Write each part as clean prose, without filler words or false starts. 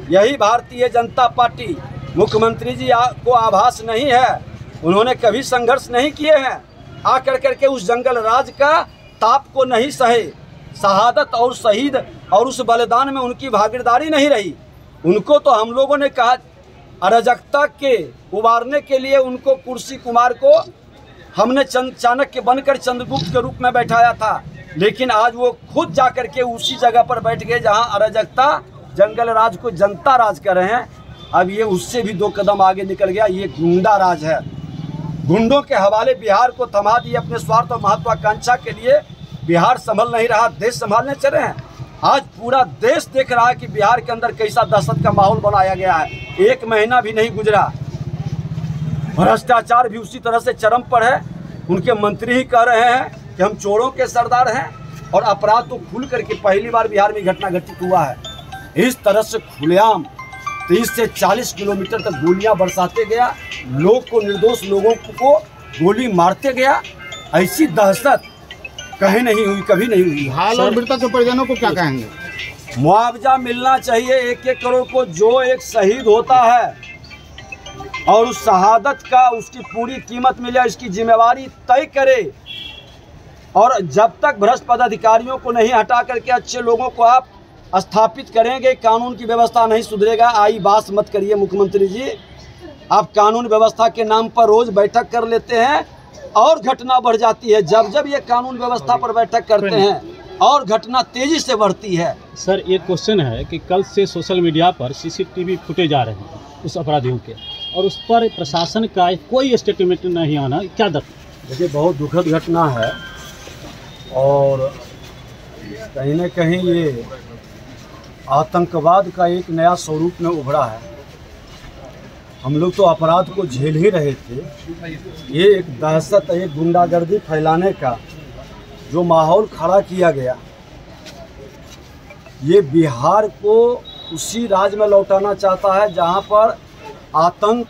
यही भारतीय जनता पार्टी। मुख्यमंत्री जी को आभास नहीं है, उन्होंने कभी संघर्ष नहीं किए हैं, आकर करके उस जंगल राज का ताप को नहीं सहे, शहादत और शहीद और उस बलिदान में उनकी भागीदारी नहीं रही। उनको तो हम लोगों ने कहा अराजकता के उबारने के लिए उनको कुर्सी कुमार को हमने चाणक्य बनकर चंद्रगुप्त के रूप में बैठाया था, लेकिन आज वो खुद जाकर के उसी जगह पर बैठ गए जहां अराजकता जंगल राज को जनता राज कर रहे हैं। अब ये उससे भी 2 कदम आगे निकल गया, ये गुंडा राज है। गुंडों के हवाले बिहार को थमा दिए अपने स्वार्थ और महत्वाकांक्षा के लिए। बिहार संभल नहीं रहा, देश संभालने चले हैं। आज पूरा देश देख रहा है कि बिहार के अंदर कैसा दहशत का माहौल बनाया गया है। 1 महीना भी नहीं गुजरा, भ्रष्टाचार भी उसी तरह से चरम पर है। उनके मंत्री ही कह रहे हैं कि हम चोरों के सरदार हैं, और अपराध तो खुल करके पहली बार बिहार में घटना घटित हुआ है। इस तरह से खुलेआम 30 से 40 किलोमीटर तक गोलियां बरसाते गया, लोग को, निर्दोष लोगों को गोली मारते गया। ऐसी दहशत कहीं नहीं हुई, कभी नहीं हुई। हाल और मृतक के परिजनों को क्या कहेंगे? मुआवजा मिलना चाहिए 1-1 करोड़ को। जो एक शहीद होता है और उस शहादत का उसकी पूरी कीमत मिले, इसकी जिम्मेवारी तय करे। और जब तक भ्रष्ट पदाधिकारियों को नहीं हटा करके अच्छे लोगों को आप स्थापित करेंगे, कानून की व्यवस्था नहीं सुधरेगा। आई बात मत करिए मुख्यमंत्री जी, आप कानून व्यवस्था के नाम पर रोज बैठक कर लेते हैं और घटना बढ़ जाती है। जब जब ये कानून व्यवस्था पर बैठक करते हैं और घटना तेजी से बढ़ती है। सर, एक क्वेश्चन है कि कल से सोशल मीडिया पर CCTV फुटेज आ रहे हैं उस अपराधियों के, और उस पर प्रशासन का कोई स्टेटमेंट नहीं आना, क्या देखिए बहुत दुखद घटना है, और कहीं न कहीं ये आतंकवाद का एक नया स्वरूप में उभरा है। हम लोग तो अपराध को झेल ही रहे थे, ये एक दहशत, एक गुंडागर्दी फैलाने का जो माहौल खड़ा किया गया, ये बिहार को उसी राज्य में लौटाना चाहता है जहां पर आतंक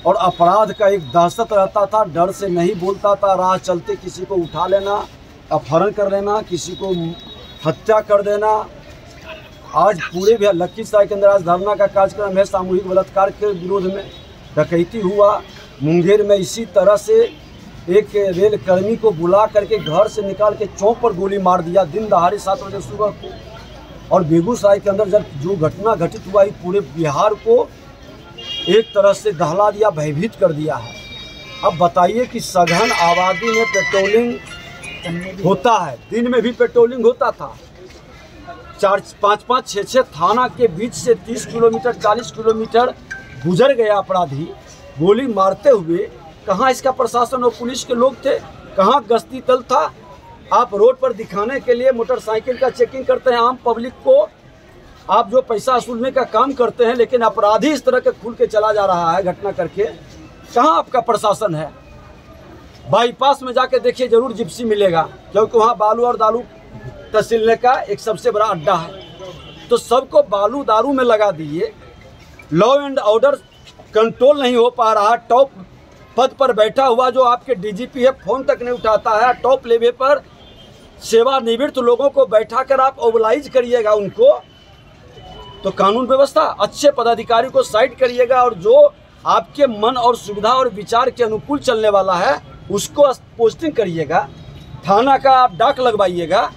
और अपराध का एक दहशत रहता था। डर से नहीं बोलता था, राह चलते किसी को उठा लेना, अपहरण कर लेना, किसी को हत्या कर देना। आज पूरे भी लखीसराय के अंदर आज धरना का कार्यक्रम है सामूहिक बलात्कार के विरोध में। डकैती हुआ मुंगेर में, इसी तरह से एक रेल कर्मी को बुला करके घर से निकाल के चौक पर गोली मार दिया दिन दहाड़े 7 बजे सुबह को। और बेगूसराय के अंदर जब जो घटना घटित हुआ, ये पूरे बिहार को एक तरह से दहला दिया, भयभीत कर दिया है। अब बताइए कि सघन आबादी में पेट्रोलिंग होता है, दिन में भी पेट्रोलिंग होता था। 4-5, 6 थाना के बीच से 30 किलोमीटर 40 किलोमीटर गुजर गया अपराधी गोली मारते हुए। कहाँ इसका प्रशासन और पुलिस के लोग थे, कहाँ गश्ती दल था? आप रोड पर दिखाने के लिए मोटरसाइकिल का चेकिंग करते हैं, आम पब्लिक को आप जो पैसा वसूलने का काम करते हैं, लेकिन अपराधी इस तरह के खुल के चला जा रहा है घटना करके। कहाँ आपका प्रशासन है? बाईपास में जाके देखिए, जरूर जिप्सी मिलेगा, क्योंकि वहाँ बालू और दारू तहसीलने का एक सबसे बड़ा अड्डा है। तो सबको बालू दारू में लगा दिए, लॉ एंड ऑर्डर कंट्रोल नहीं हो पा रहा। टॉप पद पर बैठा हुआ जो आपके DGP है, फोन तक नहीं उठाता है। टॉप लेवल पर सेवानिवृत्त लोगों को बैठा कर आप ओबलाइज करिएगा उनको, तो कानून व्यवस्था अच्छे पदाधिकारी को साइड करिएगा, और जो आपके मन और सुविधा और विचार के अनुकूल चलने वाला है उसको पोस्टिंग करिएगा, थाना का आप डाक लगवाइएगा,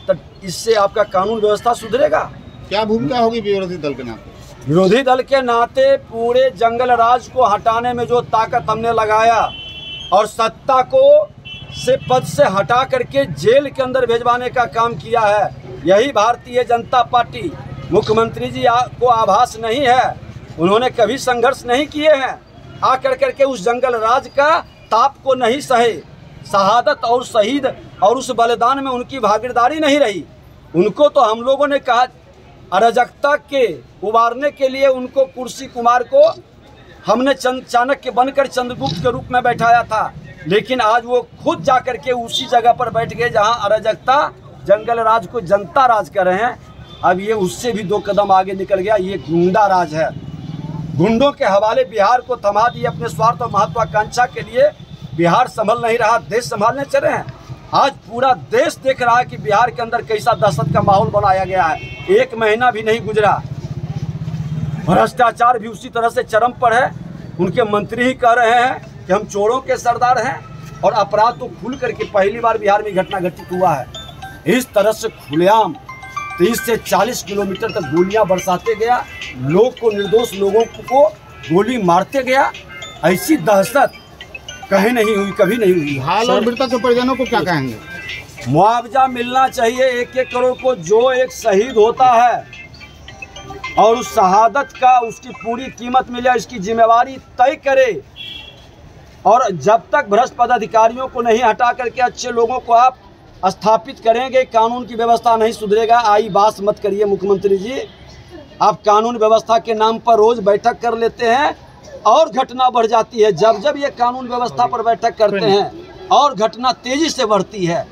तो इससे आपका कानून व्यवस्था सुधरेगा। क्या भूमिका होगी विरोधी दल के नाते? विरोधी दल के नाते पूरे जंगल राज को हटाने में जो ताकत हमने लगाया और सत्ता को से पद से हटा करके जेल के अंदर भेजवाने का काम किया है, यही भारतीय जनता पार्टी। मुख्यमंत्री जी को आभास नहीं है, उन्होंने कभी संघर्ष नहीं किए हैं, आकर करके उस जंगल राज का ताप को नहीं सहे, शहादत और शहीद और उस बलिदान में उनकी भागीदारी नहीं रही। उनको तो हम लोगों ने कहा अराजकता के उबारने के लिए उनको कुर्सी कुमार को हमने चाणक्य बनकर चंद्रगुप्त के रूप में बैठाया था, लेकिन आज वो खुद जाकर के उसी जगह पर बैठ गए जहां अराजकता जंगल राज को जनता राज कर रहे हैं। अब ये उससे भी 2 कदम आगे निकल गया, ये गुंडा राज है। गुंडों के हवाले बिहार को थमा दिए अपने स्वार्थ और महत्वाकांक्षा के लिए। बिहार संभल नहीं रहा, देश संभालने चले हैं। आज पूरा देश देख रहा है कि बिहार के अंदर कैसा दहशत का माहौल बनाया गया है। 1 महीना भी नहीं गुजरा, भ्रष्टाचार भी उसी तरह से चरम पर है। उनके मंत्री ही कह रहे हैं कि हम चोरों के सरदार हैं, और अपराध तो खुल करके पहली बार बिहार में घटना घटित हुआ है। इस तरह से खुलेआम 30 से 40 किलोमीटर तक गोलियां बरसाते गया, लोग को, निर्दोष लोगों को गोली मारते गया। ऐसी दहशत कहीं नहीं हुई, कभी नहीं हुई। हाल और मृतक के परिजनों को क्या कहेंगे? मुआवजा मिलना चाहिए 1-1 करोड़ को। जो एक शहीद होता है और उस शहादत का उसकी पूरी कीमत मिले, इसकी जिम्मेवारी तय करे। और जब तक भ्रष्ट पदाधिकारियों को नहीं हटा करके अच्छे लोगों को आप स्थापित करेंगे, कानून की व्यवस्था नहीं सुधरेगा। आई बात मत करिए मुख्यमंत्री जी, आप कानून व्यवस्था के नाम पर रोज बैठक कर लेते हैं और घटना बढ़ जाती है। जब जब ये कानून व्यवस्था पर बैठक करते हैं और घटना तेजी से बढ़ती है।